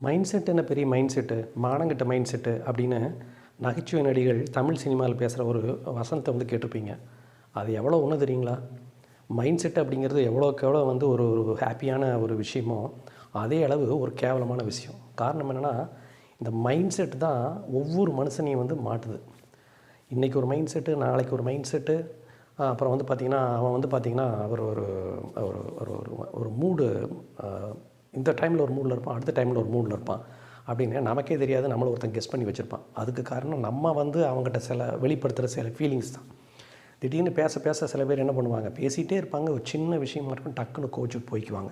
Mind set என்ன பெரிய mind set, மானங்கிட்ட mind set அப்படின்னு நகைச்சுவை நடிகள் தமிழ் சினிமாவில் பேசுகிற ஒரு வசனத்தை கேட்டிருப்பீங்க. அது எவ்வளோ ஒன்று தெரியுங்களா? மைண்ட் செட் அப்படிங்கிறது எவ்வளோக்கு எவ்வளோ ஒரு ஒரு ஹாப்பியான ஒரு விஷயமோ அதே அளவு ஒரு கேவலமான விஷயம். காரணம் என்னென்னா, இந்த மைண்ட் செட் தான் ஒவ்வொரு மனுஷனையும் மாட்டுது. இன்றைக்கி ஒரு மைண்ட் செட்டு, நாளைக்கு ஒரு மைண்ட் செட்டு, அப்புறம் பார்த்திங்கன்னா அவன் பார்த்திங்கன்னா அவர் ஒரு ஒரு ஒரு ஒரு மூடு, இந்த டைமில் ஒரு மூடில் இருப்பான், அடுத்த டைமில் ஒரு மூடில் இருப்பான் அப்படின்னு நமக்கே தெரியாது. நம்மளை ஒருத்தன் கெஸ் பண்ணி வச்சுருப்பான். அதுக்கு காரணம் நம்ம அவங்ககிட்ட சில வெளிப்படுத்துகிற சில ஃபீலிங்ஸ் தான். திடீர்னு பேச பேச சில பேர் என்ன பண்ணுவாங்க, பேசிகிட்டே இருப்பாங்க, ஒரு சின்ன விஷயமா இருக்கும், டக்குன்னு கோச்சுட்டு போய்க்குவாங்க.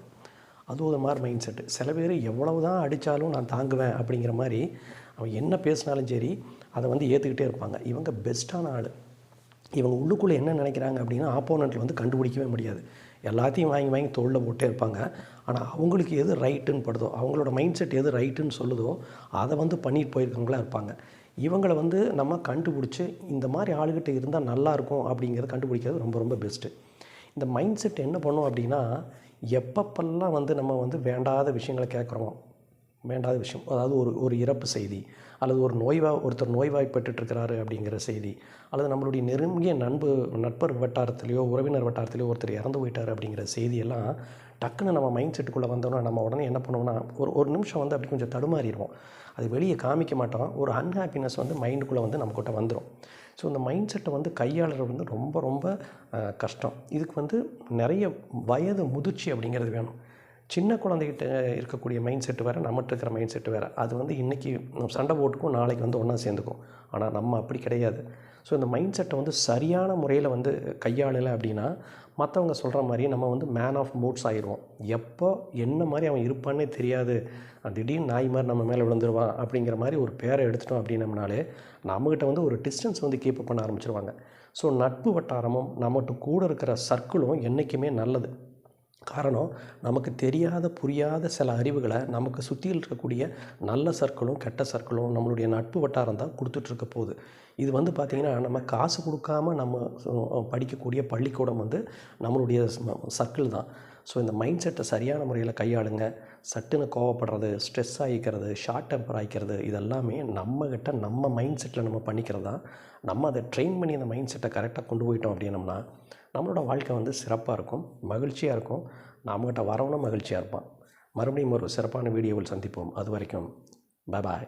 அது ஒரு மாதிரி மைண்ட் செட்டு. சில பேர் எவ்வளவு தான் அடித்தாலும் நான் தாங்குவேன் அப்படிங்கிற மாதிரி அவன் என்ன பேசினாலும் சரி அதை ஏற்றுக்கிட்டே இருப்பாங்க. இவங்க பெஸ்ட்டான ஆள். இவங்க உள்ளுக்குள்ளே என்ன நினைக்கிறாங்க அப்படின்னா ஆப்போனண்ட்டில் கண்டுபிடிக்கவே முடியாது. எல்லாத்தையும் வாங்கி வாங்கி தோளில் போட்டே இருப்பாங்க. ஆனால் அவங்களுக்கு எது ரைட்டுன்னு படுதோ, அவங்களோட மைண்ட் செட் எது ரைட்டுன்னு சொல்லுதோ அதை பண்ணிட்டு போயிருக்கவங்களா இருப்பாங்க. இவங்களை நம்ம கண்டுபிடிச்சி இந்த மாதிரி ஆளுகிட்ட இருந்தால் நல்லாயிருக்கும் அப்படிங்கிறத கண்டுபிடிக்கிறது ரொம்ப ரொம்ப பெஸ்ட்டு. இந்த மைண்ட் செட் என்ன பண்ணும் அப்படின்னா, எப்பப்பெல்லாம் நம்ம வேண்டாத விஷயங்களை கேட்குறோம், வேண்டாத விஷயம், அதாவது ஒரு இறப்பு செய்தி, அல்லது ஒருத்தர் நோய்வாய்ப்பட்டுருக்கிறாரு அப்படிங்கிற செய்தி, அல்லது நம்மளுடைய நெருங்கிய நட்பர் வட்டாரத்திலையோ உறவினர் வட்டாரத்திலையோ ஒருத்தர் இறந்து போயிட்டார் அப்படிங்கிற செய்தியெல்லாம் டக்குன்னு நம்ம மைண்ட் செட்டுக்குள்ளே வந்தோன்னா நம்ம உடனே என்ன பண்ணுவோம்னா, ஒரு நிமிஷம் அப்படி கொஞ்சம் தடுமாறிடுவோம். அது வெளியே காமிக்க மாட்டோம். ஒரு அன்ஹாப்பினஸ் மைண்டுக்குள்ளே நம்மக்கிட்ட வந்துடும். ஸோ இந்த மைண்ட் செட்டை கையாளுறது ரொம்ப ரொம்ப கஷ்டம். இதுக்கு நிறைய வயது முதிர்ச்சி அப்படிங்கிறது வேணும். சின்ன குழந்தைகிட்ட இருக்கக்கூடிய மைண்ட் செட்டு வேறு, நம்மகிட்ட இருக்கிற மைண்ட் செட்டு வேறு. அது இன்றைக்கி சண்டை போட்டுக்கும், நாளைக்கு ஒன்றா சேர்ந்துக்கும். ஆனால் நம்ம அப்படி கிடையாது. ஸோ இந்த மைண்ட் செட்டை சரியான முறையில் கையாளலை அப்படின்னா மற்றவங்க சொல்கிற மாதிரி நம்ம மேன் ஆஃப் மூட்ஸ் ஆகிடுவோம். எப்போ என்ன மாதிரி அவன் இருப்பான்னே தெரியாது, திடீர்னு நாய் மாதிரி நம்ம மேலே விழுந்துருவான் அப்படிங்கிற மாதிரி ஒரு பேரை எடுத்துட்டோம் அப்படின்னம்னாலே நம்மக்கிட்ட ஒரு டிஸ்டன்ஸ் கீப் பண்ண ஆரம்பிச்சிருவாங்க. ஸோ நட்பு வட்டாரமும் நம்மகிட்ட கூட இருக்கிற சர்க்கிளும் என்றைக்குமே நல்லது. காரணம், நமக்கு தெரியாத புரியாத சில அறிவுகளை நமக்கு சுற்றியில் இருக்கக்கூடிய நல்ல சர்க்கிளும் கெட்ட சர்க்கிளும் நம்மளுடைய நட்பு வட்டாரம் தான் கொடுத்துட்ருக்க போகுது. இது பார்த்திங்கன்னா நம்ம காசு கொடுக்காம நம்ம படிக்கக்கூடிய பள்ளிக்கூடம் நம்மளுடைய சர்க்கிள் தான். ஸோ இந்த மைண்ட் செட்டை சரியான முறையில் கையாளுங்க. சட்டுன்னு கோவப்படுறது, ஸ்ட்ரெஸ் ஆகிக்கிறது, ஷார்ட் டெம்பர் ஆகிக்கிறது, இதெல்லாமே நம்மக்கிட்ட நம்ம மைண்ட் செட்டில் நம்ம பண்ணிக்கிறது தான். நம்ம அதை ட்ரெயின் பண்ணி அந்த மைண்ட் செட்டை கரெக்டாக கொண்டு போயிட்டோம் அப்படின்னம்னா நம்மளோட வாழ்க்கை சிறப்பாக இருக்கும், மகிழ்ச்சியாக இருக்கும். நம்மகிட்ட வரவனும் மகிழ்ச்சியாக இருப்பான். மறுபடியும் ஒரு சிறப்பான வீடியோவில் சந்திப்போம். அது வரைக்கும் பாய்.